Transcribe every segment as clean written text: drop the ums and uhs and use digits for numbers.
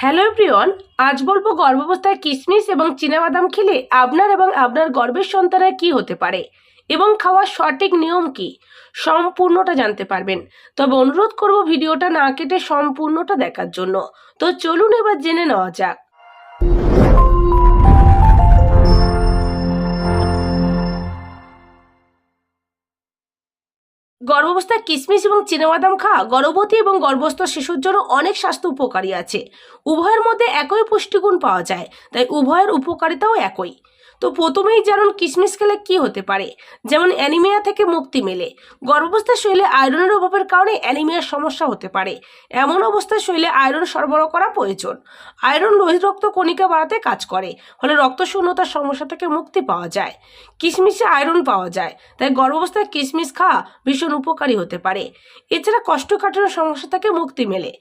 Hello everyone, আজ বলবো গর্ভাবস্থায় কিশমিশ এবং চীনাবাদাম খেলে আপনার এবং আপনার গর্ভের সন্তানের কি হতে পারে এবং খাওয়ার সঠিক নিয়ম কি সম্পূর্ণটা জানতে পারবেন। তবে অনুরোধ করব ভিডিওটা না কেটে সম্পূর্ণটা দেখার জন্য। তো চলুন এবার জেনে নেওয়া যাক। গর্ভাবস্থায় কিশমিশ এবং চীনাবাদাম খাওয়া গর্ভবতী এবং গর্ভস্থ শিশুর জন্য অনেক স্বাস্থ্য উপকারী আছে। উভয়ের মধ্যে একই পুষ্টিগুণ পাওয়া যায়, তাই উভয়ের উপকারিতাও একই। তো প্রথমেই জানুন কিশমিশ খেলে কি হতে পারে। যেমন অ্যানিমিয়া থেকে মুক্তি মেলে। গর্ভাবস্থায় শরীরে আয়রনের অভাবের কারণে অ্যানিমিয়ার সমস্যা হতে পারে। এমন অবস্থায় শরীরে আয়রন সরবরাহ করা প্রয়োজন। আয়রন লোহিত রক্ত কণিকা বাড়াতে কাজ করে, ফলে রক্তশূন্যতার সমস্যা থেকে মুক্তি পাওয়া যায়। কিশমিশে আয়রন পাওয়া যায়, তাই গর্ভাবস্থায় কিশমিশ খাওয়া ভীষণ উপকারী হতে পারে। এছাড়া কোষ্ঠকাঠিন্যের সমস্যা থেকে মুক্তি মেলে।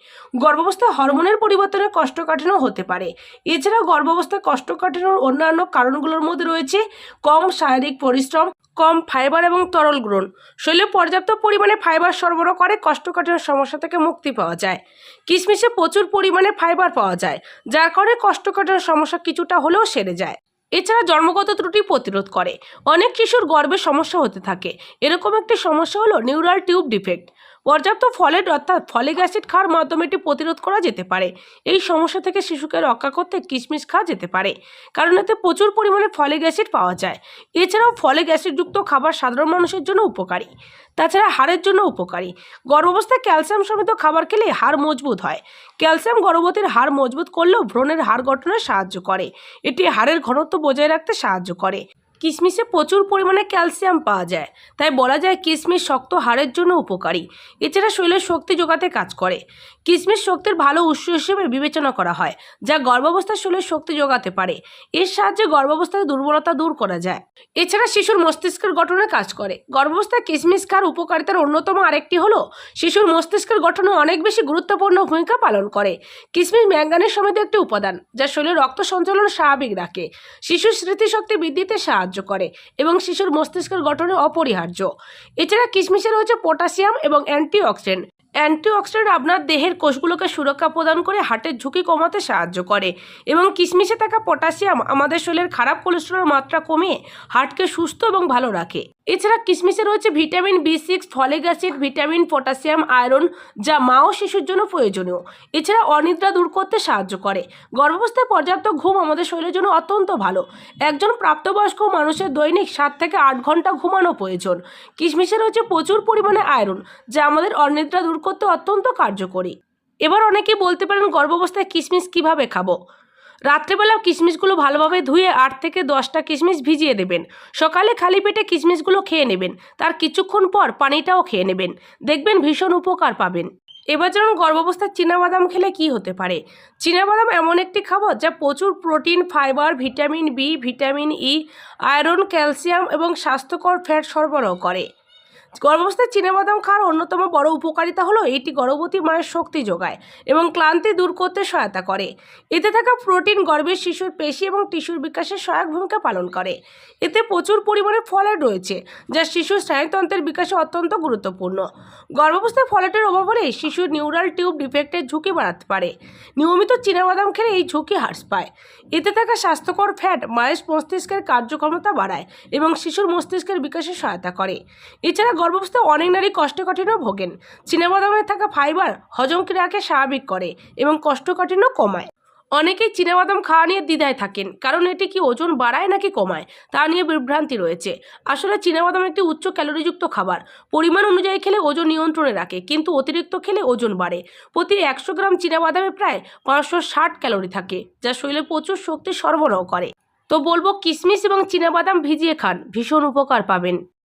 গর্ভাবস্থায় হরমোনের পরিবর্তনে কোষ্ঠকাঠিন্য হতে পারে। এছাড়াও গর্ভাবস্থায় কোষ্ঠকাঠিন্যের অন্যান্য কারণগুলোর মধ্যে রয়েছে কম শারীরিক পরিশ্রম, কম ফাইবার এবং তরল গ্রহণ। শরীরে পর্যাপ্ত পরিমাণে ফাইবার সরবরাহ করে কোষ্ঠকাঠিন্যের সমস্যা থেকে মুক্তি পাওয়া যায়। কিশমিশে প্রচুর পরিমাণে ফাইবার পাওয়া যায়, যার কারণে কোষ্ঠকাঠিন্যের সমস্যা কিছুটা হলেও সেরে যায়। এছাড়া জন্মগত ত্রুটি প্রতিরোধ করে। অনেক শিশুর গর্ভের সমস্যা হতে থাকে। এরকম একটি সমস্যা হলো নিউরাল টিউব ডিফেক্ট। পর্যাপ্ত ফলেট অর্থাৎ ফলিক অ্যাসিড খাওয়ার মাধ্যমে এটি প্রতিরোধ করা যেতে পারে। এই সমস্যা থেকে শিশুকে রক্ষা করতে কিশমিশ খাওয়া যেতে পারে, কারণ এতে প্রচুর পরিমাণে ফলিক অ্যাসিড পাওয়া যায়। এছাড়াও ফলিক অ্যাসিডযুক্ত খাবার সাধারণ মানুষের জন্য উপকারী। তাছাড়া হাড়ের জন্য উপকারী। গর্ভাবস্থায় ক্যালসিয়াম সমৃদ্ধ খাবার খেলে হাড় মজবুত হয়। ক্যালসিয়াম গর্ভবতীর হাড় মজবুত করলেও ভ্রূণের হাড় গঠনে সাহায্য করে। এটি হাড়ের ঘনত্ব বজায় রাখতে সাহায্য করে। কিশমিশে প্রচুর পরিমাণে ক্যালসিয়াম পাওয়া যায়, তাই বলা যায় কিশমিশ শক্ত হাড়ের জন্য উপকারী। এছাড়া শরীরের শক্তি যোগাতে কাজ করে। কিশমিশ শক্তির ভালো উৎস হিসেবে বিবেচনা করা হয়, যা গর্ভাবস্থায় শরীরের শক্তি যোগাতে পারে। এর সাহায্যে গর্ভাবস্থায় দুর্বলতা দূর করা যায়। এছাড়া শিশুর মস্তিষ্কের গঠনে কাজ করে। গর্ভাবস্থায় কিশমিশ খাওয়ার উপকারিতার অন্যতম আরেকটি হলো শিশুর মস্তিষ্কের গঠনে অনেক বেশি গুরুত্বপূর্ণ ভূমিকা পালন করে। কিশমিশ ম্যাঙ্গানিজ সমৃদ্ধ একটি উপাদান, যা শরীরে রক্ত সঞ্চালন স্বাভাবিক রাখে, শিশুর স্মৃতিশক্তি বৃদ্ধিতে সাহায্য করে এবং শিশুর মস্তিষ্কের গঠনে অপরিহার্য। এছাড়া কিশমিশে রয়েছে পটাশিয়াম এবং অ্যান্টিঅক্সিডেন্ট। অ্যান্টিঅক্সিডেন্ট আপনার দেহের কোষগুলোকে সুরক্ষা প্রদান করে হার্টের ঝুঁকি কমাতে সাহায্য করে এবং কিশমিশে থাকা পটাশিয়াম আমাদের শরীরের খারাপ কোলেস্টেরলের মাত্রা কমিয়ে হার্টকে সুস্থ এবং ভালো রাখে। এছাড়া কিশমিশে রয়েছে vitamin B6, folic acid, vitamin, potassium, iron, যা মা ও শিশুর জন্য প্রয়োজনীয়। এছাড়া অনিদ্রা দূর করতে সাহায্য করে। গর্ভাবস্থায় পর্যাপ্ত ঘুম আমাদের শরীরের জন্য অত্যন্ত ভালো। একজন প্রাপ্তবয়স্ক মানুষের দৈনিক 7 থেকে 8 ঘন্টা ঘুমানো প্রয়োজন। কিশমিশে রয়েছে প্রচুর পরিমাণে আয়রন, যা আমাদের অনিদ্রা দূর করতে অত্যন্ত কার্যকরী। এবার অনেকেই বলতে পারেন গর্ভাবস্থায় কিশমিশ কিভাবে খাবো। রাত্রেবেলা কিশমিশগুলো ভালোভাবে ধুয়ে 8 থেকে 10টা কিশমিশ ভিজিয়ে দেবেন। সকালে খালি পেটে কিশমিশগুলো খেয়ে নেবেন। তার কিছুক্ষণ পর পানিটাও খেয়ে নেবেন। দেখবেন ভীষণ উপকার পাবেন। এবার যেমন গর্ভাবস্থায় চীনাবাদাম খেলে কি হতে পারে। চীনাবাদাম এমন একটি খাবার যা প্রচুর protein, fibre, vitamin B, vitamin E, iron, calcium এবং স্বাস্থ্যকর ফ্যাট সরবরাহ করে। গর্ভাবস্থায় চীনাবাদাম খাওয়ার অন্যতম বড় উপকারিতা হলো এটি গর্ভবতী মায়ের শক্তি যোগায় এবং ক্লান্তি দূর করতে সহায়তা করে। এতে থাকা প্রোটিন গর্ভের শিশুর পেশি এবং টিস্যুর বিকাশে সহায়ক ভূমিকা পালন করে। এতে প্রচুর পরিমাণে ফলেট রয়েছে, যা শিশুর স্নায়ুতন্ত্রের বিকাশে অত্যন্ত গুরুত্বপূর্ণ। গর্ভাবস্থায় ফলেটের অভাব হলে শিশুর নিউরাল টিউব ডিফেক্টের ঝুঁকি বাড়াতে পারে। নিয়মিত চীনাবাদাম খেলে এই ঝুঁকি হ্রাস পায়। এতে থাকা স্বাস্থ্যকর ফ্যাট মায়ের মস্তিষ্কের কার্যক্ষমতা বাড়ায় এবং শিশুর মস্তিষ্কের বিকাশে সহায়তা করে। এছাড়া গর্ভাবস্থায় অনেক নারী কোষ্ঠকাঠিন্য ভোগেন। চীনাবাদামে থাকা ফাইবার হজম ক্রিয়াকে স্বাভাবিক করে এবং কোষ্ঠকাঠিন্য কমায়। অনেকেই চীনাবাদাম খাওয়া নিয়ে দ্বিধায় থাকেন, কারণ এটি কি ওজন বাড়ায় নাকি কমায় তা নিয়ে বিভ্রান্তি রয়েছে। আসলে চীনাবাদাম একটি উচ্চ ক্যালোরিযুক্ত খাবার। পরিমাণ অনুযায়ী খেলে ওজন নিয়ন্ত্রণে রাখে, কিন্তু অতিরিক্ত খেলে ওজন বাড়ে। প্রতি 100 গ্রাম চীনাবাদামে প্রায় 560 ক্যালোরি থাকে, যা শরীরে প্রচুর শক্তি সরবরাহ করে। তো বলবো কিশমিশ এবং চীনাবাদাম ভিজিয়ে খান, ভীষণ উপকার পাবেন।